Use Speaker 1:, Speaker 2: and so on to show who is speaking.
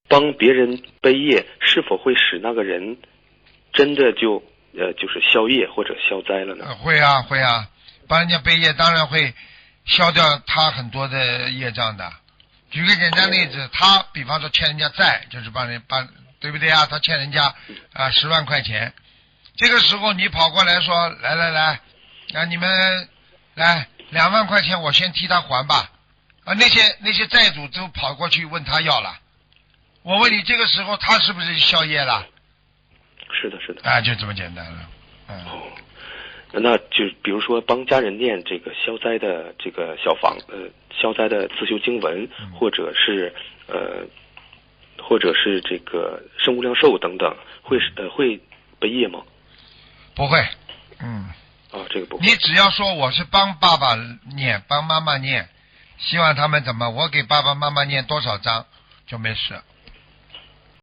Speaker 1: 帮别人背业，是否会使那个人真的就是消业或者消灾了呢？
Speaker 2: 会啊会啊，帮人家背业当然会消掉他很多的业障的。举个简单例子，他比方说欠人家债，就是帮对不对啊？他欠人家10万块钱，这个时候你跑过来说来，你们来2万块钱，我先替他还吧。那些债主都跑过去问他要了。我问你，这个时候他是不是消业了？
Speaker 1: 是的。
Speaker 2: 就这么简单了。
Speaker 1: 那就比如说帮家人念这个消灾的这个消灾的自修经文，或者是这个圣无量寿等等，会背业吗？
Speaker 2: 不会。
Speaker 1: 这个不会。
Speaker 2: 你只要说我是帮爸爸念，帮妈妈念，希望他们怎么，我给爸爸妈妈念多少章就没事。